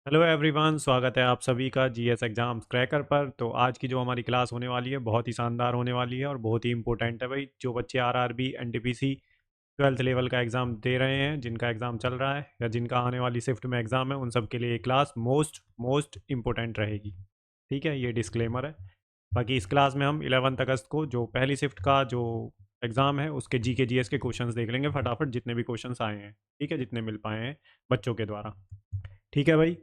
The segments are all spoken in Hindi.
हेलो एवरीवन, स्वागत है आप सभी का जीएस एग्जाम्स क्रैकर पर। तो आज की जो हमारी क्लास होने वाली है बहुत ही शानदार होने वाली है और बहुत ही इंपॉर्टेंट है भाई। जो बच्चे आरआरबी एनटीपीसी 12th लेवल का एग्ज़ाम दे रहे हैं, जिनका एग्ज़ाम चल रहा है या जिनका आने वाली शिफ्ट में एग्ज़ाम है, उन सब के लिए ये क्लास मोस्ट मोस्ट इम्पोर्टेंट रहेगी। ठीक है, ये डिस्क्लेमर है। बाकी इस क्लास में हम 11 अगस्त को जो पहली शिफ्ट का जो एग्ज़ाम है उसके जीके जीएस के क्वेश्चंस देख लेंगे फटाफट, जितने भी क्वेश्चंस आए हैं। ठीक है, जितने मिल पाए हैं बच्चों के द्वारा। ठीक है भाई,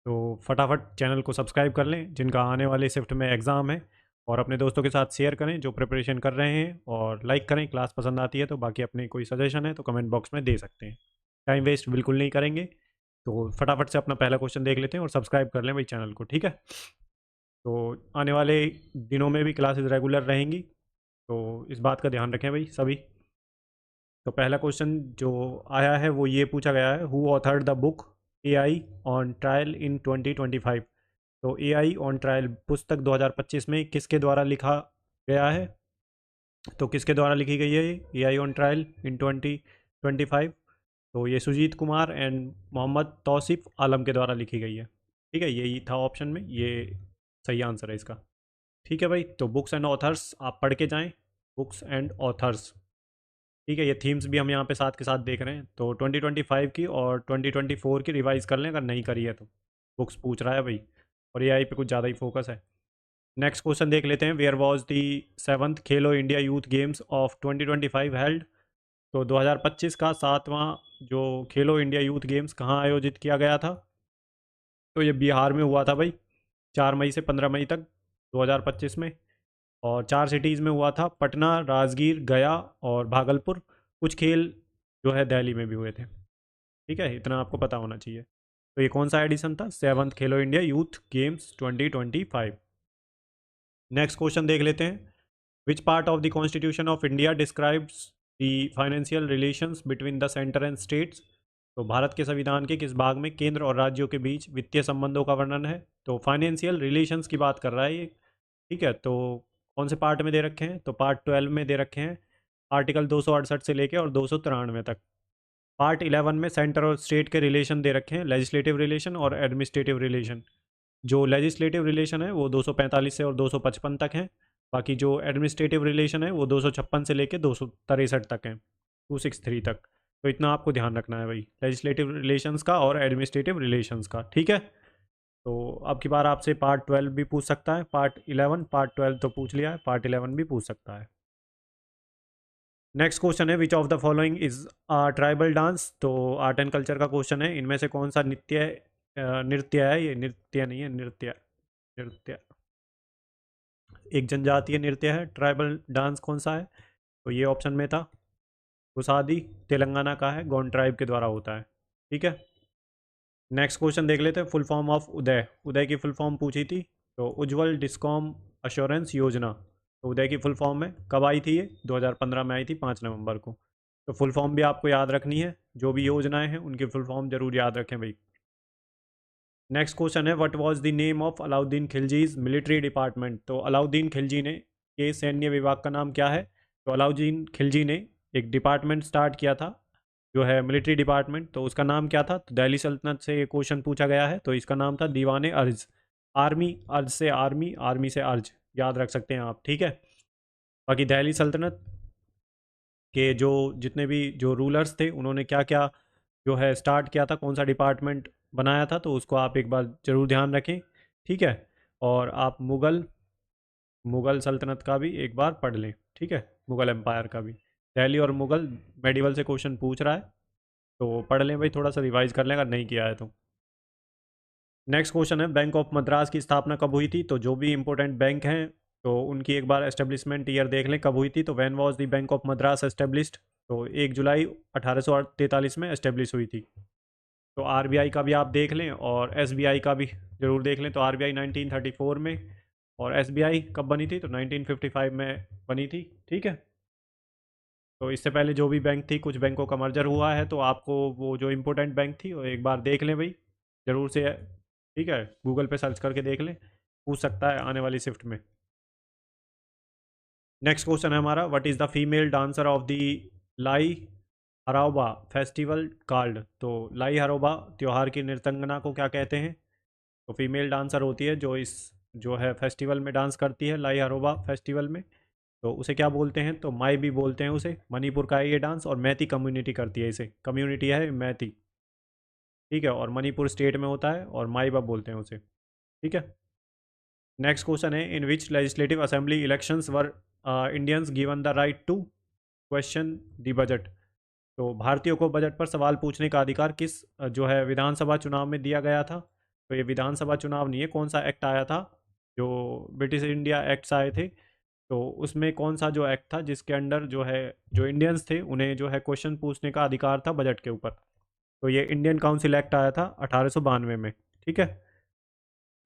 तो फटाफट चैनल को सब्सक्राइब कर लें जिनका आने वाले शिफ्ट में एग्ज़ाम है, और अपने दोस्तों के साथ शेयर करें जो प्रिपरेशन कर रहे हैं, और लाइक करें क्लास पसंद आती है तो। बाकी अपनी कोई सजेशन है तो कमेंट बॉक्स में दे सकते हैं। टाइम वेस्ट बिल्कुल नहीं करेंगे। तो फटाफट से अपना पहला क्वेश्चन देख लेते हैं और सब्सक्राइब कर लें भाई चैनल को। ठीक है, तो आने वाले दिनों में भी क्लासेस रेगुलर रहेंगी, तो इस बात का ध्यान रखें भाई सभी। तो पहला क्वेश्चन जो आया है वो ये पूछा गया है, who authored the book AI on trial in 2025। तो एआई ऑन ट्रायल पुस्तक 2025 में किसके द्वारा लिखा गया है? तो किसके द्वारा लिखी गई है ये एआई ऑन ट्रायल इन 2025? तो ये सुजीत कुमार एंड मोहम्मद तौसिफ आलम के द्वारा लिखी गई है। ठीक है, यही था ऑप्शन में, ये सही आंसर है इसका। ठीक है भाई, तो बुक्स एंड ऑथर्स आप पढ़ के जाएं। Books and authors. ठीक है, ये थीम्स भी हम यहाँ पे साथ के साथ देख रहे हैं, तो 2025 की और 2024 की रिवाइज कर लें अगर नहीं करी है तो। बुक्स पूछ रहा है भाई, और एआई पे कुछ ज़्यादा ही फोकस है। नेक्स्ट क्वेश्चन देख लेते हैं, where was the 7th Khelo India youth games of 2025 held. तो 2025 का 7वां जो खेलो इंडिया यूथ गेम्स कहाँ आयोजित किया गया था? तो ये बिहार में हुआ था भाई, 4 मई से 15 मई तक 2025 में। और 4 सिटीज़ में हुआ था, पटना, राजगीर, गया और भागलपुर। कुछ खेल जो है दिल्ली में भी हुए थे। ठीक है, इतना आपको पता होना चाहिए। तो ये कौन सा एडिशन था? 7th खेलो India youth games 2025। Next question देख लेते हैं, which part of the constitution of India describes the financial relations between the centre and states. तो भारत के संविधान के किस भाग में केंद्र और राज्यों के बीच वित्तीय संबंधों का वर्णन है? तो फाइनेंशियल रिलेशंस की बात कर रहा है ये। ठीक है, तो कौन से पार्ट में दे रखे हैं? तो पार्ट 12 में दे रखे हैं, आर्टिकल 268 से लेके और 293 तक। पार्ट 11 में सेंटर और स्टेट के रिलेशन दे रखे हैं, लेजिस्लेटिव रिलेशन और एडमिनिस्ट्रेटिव रिलेशन। जो लेजिस्लेटिव रिलेशन है वो 245 से और 255 तक है। बाकी जो एडमिनिस्ट्रेटिव रिलेशन है वो 256 से लेके 263 तक है, 263 तक। तो इतना आपको ध्यान रखना है भाई, लेजिस्लेटिव रिलेशंस का और एडमिनिस्ट्रेटिव रिलेशंस का। ठीक है, तो अब की बार आपसे पार्ट 12 भी पूछ सकता है। पार्ट 11 पार्ट 12 तो पूछ लिया है, पार्ट 11 भी पूछ सकता है। नेक्स्ट क्वेश्चन है, which of the following is tribal dance. तो आर्ट एंड कल्चर का क्वेश्चन है, इनमें से कौन सा नृत्य है? ये नृत्य नहीं है, नृत्य। नृत्य एक जनजातीय नृत्य है। ट्राइबल डांस कौन सा है? तो ये ऑप्शन में था, कुसादी तेलंगाना का है, गौंड ट्राइब के द्वारा होता है। ठीक है, नेक्स्ट क्वेश्चन देख लेते हैं, फुल फॉर्म ऑफ उदय। उदय की फुल फॉर्म पूछी थी, तो उज्जवल डिस्कॉम अश्योरेंस योजना। तो उदय की फुल फॉर्म में कब आई थी? ये 2015 में आई थी, 5 नवंबर को। तो फुल फॉर्म भी आपको याद रखनी है, जो भी योजनाएं हैं उनकी फुल फॉर्म जरूर याद रखें भाई। नेक्स्ट क्वेश्चन है, what was the name of Alauddin Khilji's military department. तो अलाउद्दीन खिलजी ने के सैन्य विभाग का नाम क्या है? तो अलाउद्दीन खिलजी ने एक डिपार्टमेंट स्टार्ट किया था जो है मिलिट्री डिपार्टमेंट, तो उसका नाम क्या था? तो दिल्ली सल्तनत से ये क्वेश्चन पूछा गया है, तो इसका नाम था दीवान अर्ज। आर्मी, अर्ज से आर्मी, आर्मी से अर्ज, याद रख सकते हैं आप। ठीक है, बाकी दिल्ली सल्तनत के जो जितने भी जो रूलर्स थे उन्होंने क्या क्या जो है स्टार्ट किया था, कौन सा डिपार्टमेंट बनाया था, तो उसको आप एक बार ज़रूर ध्यान रखें। ठीक है, और आप मुग़ल मुग़ल सल्तनत का भी एक बार पढ़ लें। ठीक है, मुग़ल एम्पायर का भी। दिल्ली और मुग़ल मेडिवल से क्वेश्चन पूछ रहा है, तो पढ़ लें भाई, थोड़ा सा रिवाइज कर लें अगर नहीं किया है तो। नेक्स्ट क्वेश्चन है, बैंक ऑफ मद्रास की स्थापना कब हुई थी? तो जो भी इंपॉर्टेंट बैंक हैं तो उनकी एक बार एस्टेब्लिशमेंट ईयर देख लें कब हुई थी। तो when was the bank of Madras established? तो 1 जुलाई 1843 में एस्टेब्लिश हुई थी। तो आरबीआई का भी आप देख लें और एसबीआई का भी ज़रूर देख लें। तो आरबीआई 1934 में, और एसबीआई कब बनी थी? तो 1955 में बनी थी। ठीक है, तो इससे पहले जो भी बैंक थी, कुछ बैंकों का मर्जर हुआ है, तो आपको वो जो इम्पोर्टेंट बैंक थी वो एक बार देख लें भाई, ज़रूर से। ठीक है, गूगल पे सर्च करके देख लें, पूछ सकता है आने वाली शिफ्ट में। नेक्स्ट क्वेश्चन है हमारा, what is the female dancer of the lie Haraoba festival called, तो लाई हराओबा त्योहार की नृत्यंगना को क्या कहते हैं? तो फीमेल डांसर होती है जो इस जो है फेस्टिवल में डांस करती है लाई हराओबा फेस्टिवल में, तो उसे क्या बोलते हैं? तो माई भी बोलते हैं उसे। मणिपुर का है ये डांस और मैती कम्युनिटी करती है इसे, कम्युनिटी है मैती, ठीक है, और मणिपुर स्टेट में होता है और माई बाप बोलते हैं उसे, ठीक है। नेक्स्ट क्वेश्चन है, in which legislative assembly elections were Indians given the right to question the budget? तो भारतीयों को बजट पर सवाल पूछने का अधिकार किस जो है विधानसभा चुनाव में दिया गया था? तो ये विधानसभा चुनाव नहीं है, कौन सा एक्ट आया था? जो ब्रिटिश इंडिया एक्ट्स आए थे, तो उसमें कौन सा जो एक्ट था जिसके अंडर जो है जो इंडियंस थे उन्हें जो है क्वेश्चन पूछने का अधिकार था बजट के ऊपर? तो ये इंडियन काउंसिल एक्ट आया था 1892 में, ठीक है।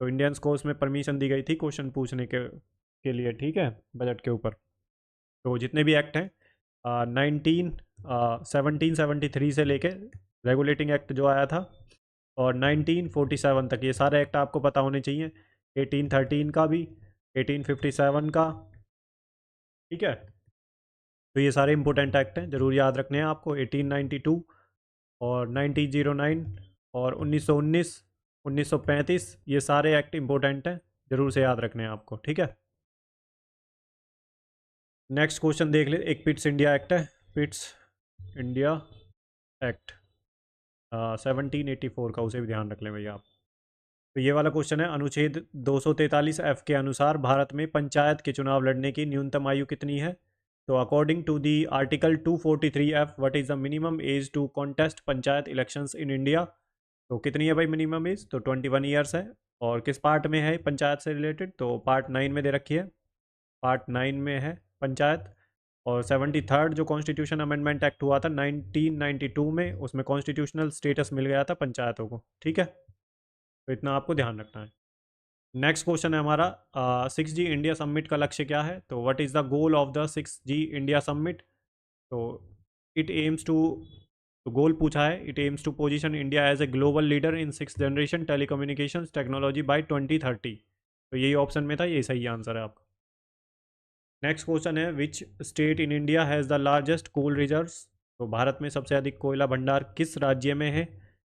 तो इंडियंस को उसमें परमिशन दी गई थी क्वेश्चन पूछने के लिए, ठीक है, बजट के ऊपर। तो जितने भी एक्ट हैं 1773 से लेके रेगुलेटिंग एक्ट जो आया था और 1947 तक, ये सारे एक्ट आपको पता होने चाहिए। 1813 का भी, 1857 का, ठीक है। तो ये सारे इंपॉर्टेंट एक्ट हैं, जरूर याद रखने हैं आपको। 1892 और 1909 और 1919, 1935, ये सारे एक्ट इंपॉर्टेंट हैं, जरूर से याद रखने हैं आपको, ठीक है। नेक्स्ट क्वेश्चन देख ले, एक पिट्स इंडिया एक्ट है, पिट्स इंडिया एक्ट 1784 का, उसे भी ध्यान रख लें भैया आप। तो ये वाला क्वेश्चन है, अनुच्छेद 243 एफ के अनुसार भारत में पंचायत के चुनाव लड़ने की न्यूनतम आयु कितनी है? तो according to the article 243 F what is the minimum age to contest panchayat elections in India? तो कितनी है भाई मिनिमम एज? तो 21 ईयर्स है। और किस पार्ट में है पंचायत से रिलेटेड? तो पार्ट 9 में दे रखी है, पार्ट 9 में है पंचायत। और 73rd जो कॉन्स्टिट्यूशन अमेंडमेंट एक्ट हुआ था 1992 में, उसमें कॉन्स्टिट्यूशनल स्टेटस मिल गया था पंचायतों को, ठीक है। तो इतना आपको ध्यान रखना है। नेक्स्ट क्वेश्चन है हमारा, 6G इंडिया समिट का लक्ष्य क्या है? तो what is the goal of the 6G India summit? तो इट एम्स टू, तो गोल पूछा है, it aims to position India as a global leader in 6th generation telecommunication technology by 2030। तो यही ऑप्शन में था, ये सही आंसर है आपका। नेक्स्ट क्वेश्चन है, which state in India has the largest coal reserves? तो भारत में सबसे अधिक कोयला भंडार किस राज्य में है?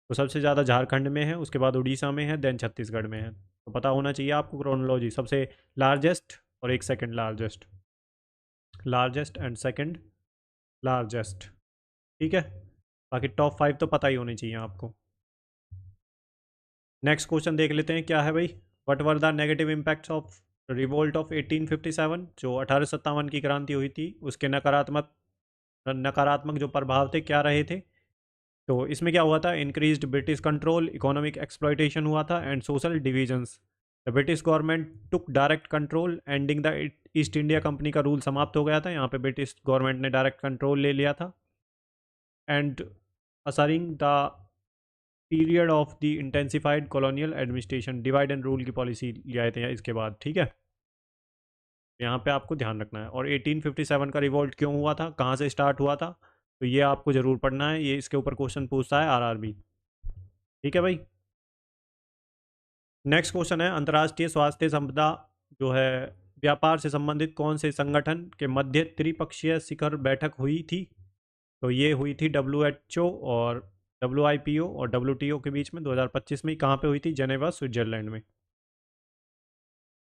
तो सबसे ज़्यादा झारखंड में है, उसके बाद उड़ीसा में है, देन छत्तीसगढ़ में है। तो पता होना चाहिए आपको क्रोनोलॉजी, सबसे लार्जेस्ट और एक second largest, largest and second largest, ठीक है। बाकी टॉप 5 तो पता ही होने चाहिए आपको। नेक्स्ट क्वेश्चन देख लेते हैं, क्या है भाई, what were the negative impacts of revolt of 1857? जो 1857 की क्रांति हुई थी उसके नकारात्मक नकारात्मक जो प्रभाव थे क्या रहे थे? तो इसमें क्या हुआ था, increased British control, economic exploitation हुआ था and social divisions. The British government took direct control ending the East India company का रूल समाप्त हो गया था, यहाँ पे ब्रिटिश गवर्नमेंट ने डायरेक्ट कंट्रोल ले लिया था। And ushering the period of the intensified colonial administration, divide and rule की पॉलिसी ले आए थे इसके बाद, ठीक है। यहाँ पे आपको ध्यान रखना है। और 1857 का रिवोल्ट क्यों हुआ था, कहाँ से स्टार्ट हुआ था, तो ये आपको ज़रूर पढ़ना है, ये इसके ऊपर क्वेश्चन पूछता है आरआरबी, ठीक है भाई। नेक्स्ट क्वेश्चन है, अंतर्राष्ट्रीय स्वास्थ्य संपदा जो है व्यापार से संबंधित कौन से संगठन के मध्य त्रिपक्षीय शिखर बैठक हुई थी? तो ये हुई थी WHO और WIPO और WTO के बीच में 2025 में। कहाँ पे हुई थी? जेनेवा, स्विट्जरलैंड में।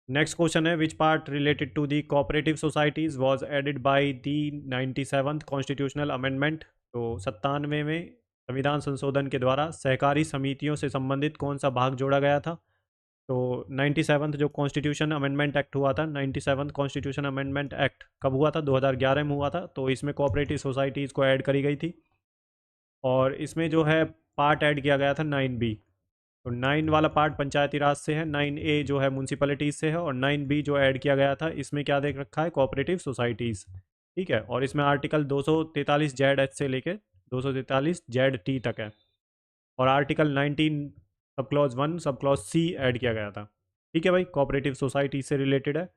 नेक्स्ट क्वेश्चन है, which part related to the cooperative societies was added by the 97th constitutional amendment? तो 97वें में संविधान संशोधन के द्वारा सहकारी समितियों से संबंधित कौन सा भाग जोड़ा गया था? तो 97th जो कॉन्स्टिट्यूशन अमेंडमेंट एक्ट हुआ था, 97th कॉन्स्टिट्यूशन अमेंडमेंट एक्ट कब हुआ था? 2011 में हुआ था। तो इसमें कोऑपरेटिव सोसाइटीज़ को ऐड करी गई थी और इसमें जो है पार्ट ऐड किया गया था 9B। तो 9 वाला पार्ट पंचायती राज से है, 9A जो है म्यूनसिपैलिटीज़ से है और 9B जो ऐड किया गया था इसमें क्या देख रखा है, कोऑपरेटिव सोसाइटीज़, ठीक है। और इसमें आर्टिकल 243 ZH से लेके 243 ZT तक है और article 19 sub clause 1 sub clause C add किया गया था, ठीक है भाई। कोऑपरेटिव सोसाइटी से रिलेटेड है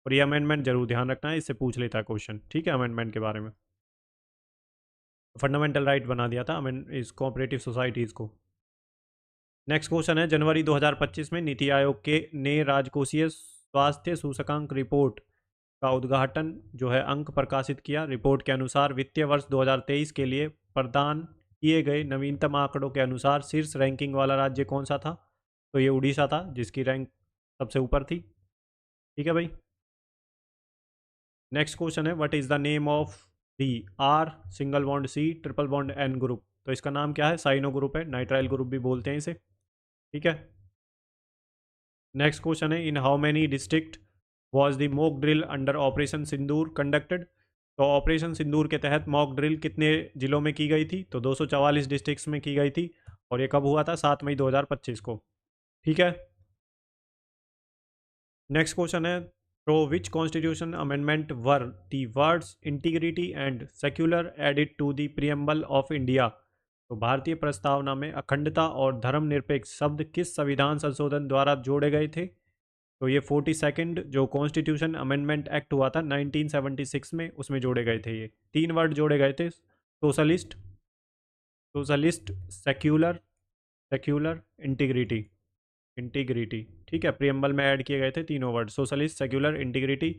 और ये अमेंडमेंट जरूर ध्यान रखना है, इससे पूछ लेता है क्वेश्चन, ठीक है, अमेंडमेंट के बारे में। फंडामेंटल राइट बना दिया था अमेंड इस कोऑपरेटिव सोसाइटीज़ को। नेक्स्ट क्वेश्चन है, जनवरी 2025 में नीति आयोग के ने राजकोषीय स्वास्थ्य सूचकांक रिपोर्ट का उद्घाटन जो है अंक प्रकाशित किया। रिपोर्ट के अनुसार वित्तीय वर्ष 2023 के लिए प्रदान किए गए नवीनतम आंकड़ों के अनुसार शीर्ष रैंकिंग वाला राज्य कौन सा था? तो ये उड़ीसा था, जिसकी रैंक सबसे ऊपर थी। ठीक है भाई। नेक्स्ट क्वेश्चन है, what is the name of the R single bond C triple bond N group? तो इसका नाम क्या है? साइनो ग्रुप है, नाइट्राइल ग्रुप भी बोलते हैं इसे। ठीक है। नेक्स्ट क्वेश्चन है, in how many district was the mock drill under operation Sindoor conducted? तो ऑपरेशन सिंदूर के तहत मॉक ड्रिल कितने जिलों में की गई थी? तो 244 डिस्ट्रिक्ट्स में की गई थी, और ये कब हुआ था? 7 मई 2025 को। ठीक है। नेक्स्ट क्वेश्चन है, through which constitution amendment were the words integrity and secular added to the preamble of India? तो भारतीय प्रस्तावना में अखंडता और धर्मनिरपेक्ष शब्द किस संविधान संशोधन द्वारा जोड़े गए थे? तो ये 42nd जो कॉन्स्टिट्यूशन अमेंडमेंट एक्ट हुआ था 1976 में, उसमें जोड़े गए थे। ये 3 वर्ड जोड़े गए थे, socialist, socialist, secular, secular, integrity, integrity. ठीक है, प्रियम्बल में ऐड किए गए थे तीनों word, socialist, secular, integrity.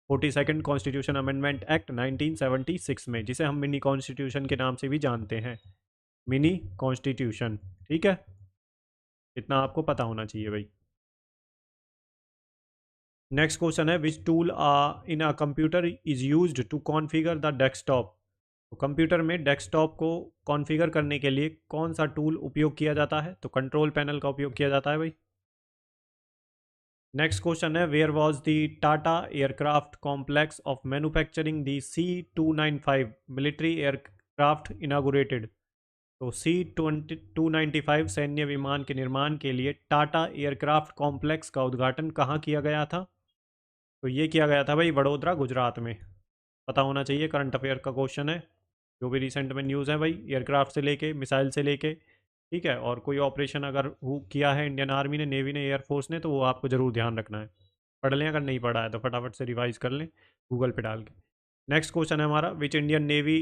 42nd constitution amendment act 1976 में, जिसे हम मिनी कॉन्स्टिट्यूशन के नाम से भी जानते हैं, मिनी कॉन्स्टिट्यूशन। ठीक है, इतना आपको पता होना चाहिए भाई। नेक्स्ट क्वेश्चन है, which tool in a computer is used to configure the desktop? तो कंप्यूटर में डेस्कटॉप को कॉन्फ़िगर करने के लिए कौन सा टूल उपयोग किया जाता है? तो कंट्रोल पैनल का उपयोग किया जाता है भाई। नेक्स्ट क्वेश्चन है, where was the Tata aircraft complex of manufacturing the C-295 military aircraft inaugurated? तो C-295 सैन्य विमान के निर्माण के लिए टाटा एयरक्राफ्ट कॉम्प्लेक्स का उद्घाटन कहाँ किया गया था? तो ये किया गया था भाई वडोदरा, गुजरात में। पता होना चाहिए, करंट अफेयर का क्वेश्चन है। जो भी रिसेंट में न्यूज़ है भाई, एयरक्राफ्ट से लेके मिसाइल से लेके। ठीक है, और कोई ऑपरेशन अगर वो किया है इंडियन आर्मी ने, नेवी ने, एयरफोर्स ने, तो वो आपको ज़रूर ध्यान रखना है। पढ़ लें, अगर नहीं पढ़ा है तो फटाफट से रिवाइज कर लें गूगल पे डाल के। नेक्स्ट क्वेश्चन है हमारा, which Indian navy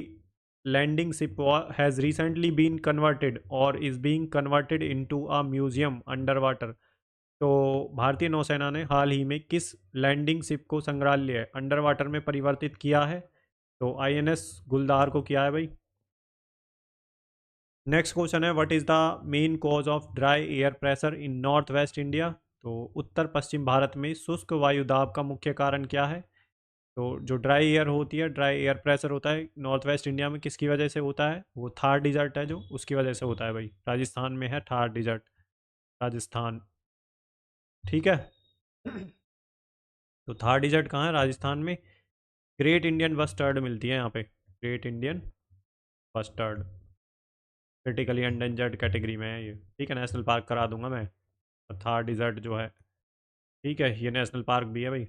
landing ship has recently been converted और is being converted into a museum under water? तो भारतीय नौसेना ने हाल ही में किस लैंडिंग शिप को संग्रहालय अंडर वाटर में परिवर्तित किया है? तो INS गुलदार को किया है भाई। नेक्स्ट क्वेश्चन है, what is the main cause of dry air pressure in north west India? तो उत्तर पश्चिम भारत में शुष्क वायु दाब का मुख्य कारण क्या है? तो जो ड्राई एयर होती है, ड्राई एयर प्रेशर होता है नॉर्थ वेस्ट इंडिया में, किसकी वजह से होता है? वो थार डिजर्ट है जो, उसकी वजह से होता है भाई। राजस्थान में है थार डिजर्ट, राजस्थान। ठीक है। तो थार डिजर्ट कहाँ है? राजस्थान में। ग्रेट इंडियन बस्टर्ड मिलती है यहाँ पे, great Indian bustard, critically endangered category में है ये। ठीक है, नेशनल पार्क करा दूंगा मैं। और थार डिजर्ट जो है, ठीक है, ये नेशनल पार्क भी है भाई।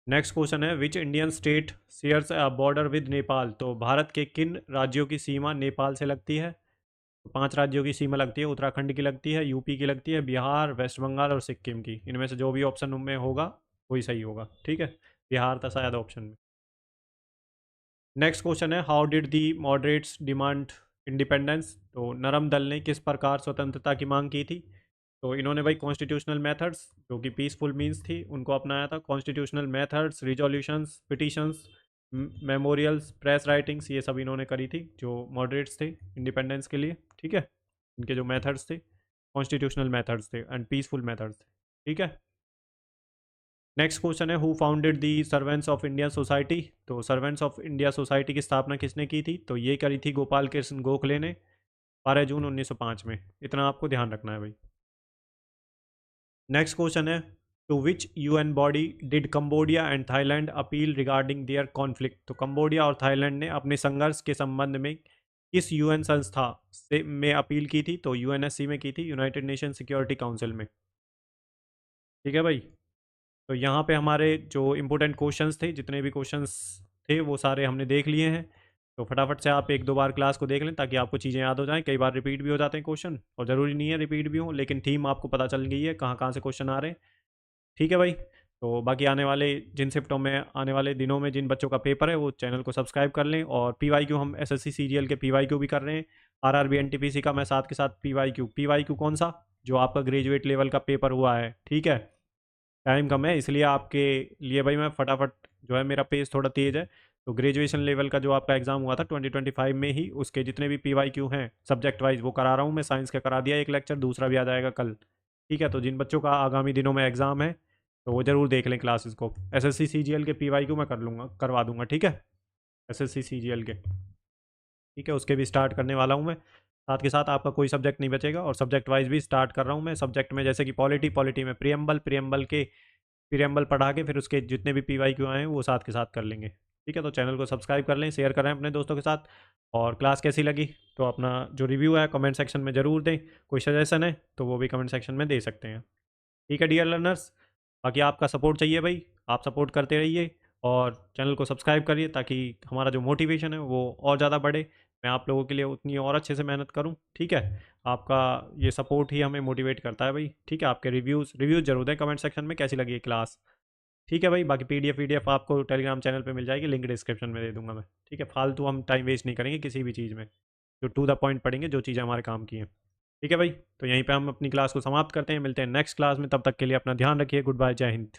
नेक्स्ट क्वेश्चन है, which Indian state shares a border with Nepal? तो भारत के किन राज्यों की सीमा नेपाल से लगती है? तो 5 राज्यों की सीमा लगती है, उत्तराखंड की लगती है, यूपी की लगती है, बिहार, वेस्ट बंगाल और सिक्किम की। इनमें से जो भी ऑप्शन में होगा वही सही होगा। ठीक है, बिहार था शायद ऑप्शन में। नेक्स्ट क्वेश्चन है, how did the moderates demand independence? तो नरम दल ने किस प्रकार स्वतंत्रता की मांग की थी? तो इन्होंने भाई कॉन्स्टिट्यूशनल मेथड्स, जो कि पीसफुल मीन्स थी, उनको अपनाया था। Constitutional methods, resolutions, petitions, memorials, press writings, ये सब इन्होंने करी थी जो मॉडरेट्स थे इंडिपेंडेंस के लिए। ठीक है, इनके जो मेथड्स थे कॉन्स्टिट्यूशनल मेथड्स थे एंड पीसफुल मेथड्स थे। ठीक है। नेक्स्ट क्वेश्चन है, who founded the servants of India society? तो सर्वेंट्स ऑफ इंडिया सोसाइटी की स्थापना किसने की थी? तो ये करी थी गोपाल कृष्ण गोखले ने, 12 जून 1905 में। इतना आपको ध्यान रखना है भाई। नेक्स्ट क्वेश्चन है, to which UN body did Cambodia and Thailand appeal regarding their conflict? तो कंबोडिया और थाईलैंड ने अपने संघर्ष के संबंध में किस UN संस्था से में अपील की थी? तो UNSC में की थी, यूनाइटेड नेशन सिक्योरिटी काउंसिल में। ठीक है भाई। तो यहाँ पे हमारे जो इम्पोर्टेंट क्वेश्चंस थे, जितने भी क्वेश्चंस थे वो सारे हमने देख लिए हैं। तो फटाफट से आप 1-2 बार क्लास को देख लें ताकि आपको चीज़ें याद हो जाएं। कई बार रिपीट भी हो जाते हैं क्वेश्चन, और ज़रूरी नहीं है रिपीट भी हो, लेकिन थीम आपको पता चल गई है कहाँ कहाँ से क्वेश्चन आ रहे हैं। ठीक है भाई। तो बाकी आने वाले जिन शिफ्टों में, आने वाले दिनों में जिन बच्चों का पेपर है वो चैनल को सब्सक्राइब कर लें। और PYQ, हम SSC सीरियल के PYQ भी कर रहे हैं, RRB NTPC का मैं साथ के साथ PYQ कौन सा? जो आपका ग्रेजुएट लेवल का पेपर हुआ है। ठीक है, टाइम कम है इसलिए आपके लिए भाई मैं फटाफट, जो है मेरा पेज थोड़ा तेज़ है, तो ग्रेजुएशन लेवल का जो आपका एग्ज़ाम हुआ था 2025 में ही, उसके जितने भी PYQ हैं सब्जेक्ट वाइज वो करा रहा हूँ मैं। साइंस का करा दिया एक लेक्चर, दूसरा भी आ जाएगा कल। ठीक है, तो जिन बच्चों का आगामी दिनों में एग्ज़ाम है तो वो ज़रूर देख लें क्लासेस को। SSC CGL के PYQ मैं कर लूँगा, करवा दूंगा। ठीक है, SSC CGL के, ठीक है, उसके भी स्टार्ट करने वाला हूँ मैं। साथ के साथ आपका कोई सब्जेक्ट नहीं बचेगा, और सब्जेक्ट वाइज भी स्टार्ट कर रहा हूँ मैं। सब्जेक्ट में जैसे कि पॉलिटी में प्रियम्बल के प्रियम्बल पढ़ा के फिर उसके जितने भी PYQ आए हैं वो साथ के साथ कर लेंगे। ठीक है, तो चैनल को सब्सक्राइब कर लें, शेयर करें अपने दोस्तों के साथ। और क्लास कैसी लगी तो अपना जो रिव्यू है कमेंट सेक्शन में ज़रूर दें। कोई सजेशन है तो वो भी कमेंट सेक्शन में दे सकते हैं। ठीक है डियर लर्नर्स, बाकी आपका सपोर्ट चाहिए भाई, आप सपोर्ट करते रहिए और चैनल को सब्सक्राइब करिए ताकि हमारा जो मोटिवेशन है वो और ज़्यादा बढ़े, मैं आप लोगों के लिए उतनी और अच्छे से मेहनत करूं। ठीक है, आपका ये सपोर्ट ही हमें मोटिवेट करता है भाई। ठीक है, आपके रिव्यूज़ जरूर दें कमेंट सेक्शन में कैसी लगी ये क्लास। ठीक है भाई, बाकी PDF आपको टेलीग्राम चैनल पे मिल जाएगी, लिंक डिस्क्रिप्शन में दे दूंगा मैं। ठीक है, फालतू हम टाइम वेस्ट नहीं करेंगे किसी भी चीज़ में, जो टू द पॉइंट पढ़ेंगे, जो चीज़ें हमारे काम की हैं। ठीक है भाई, तो यहीं पे हम अपनी क्लास को समाप्त करते हैं, मिलते हैं नेक्स्ट क्लास में। तब तक के लिए अपना ध्यान रखिए। गुड बाय, जय हिंद।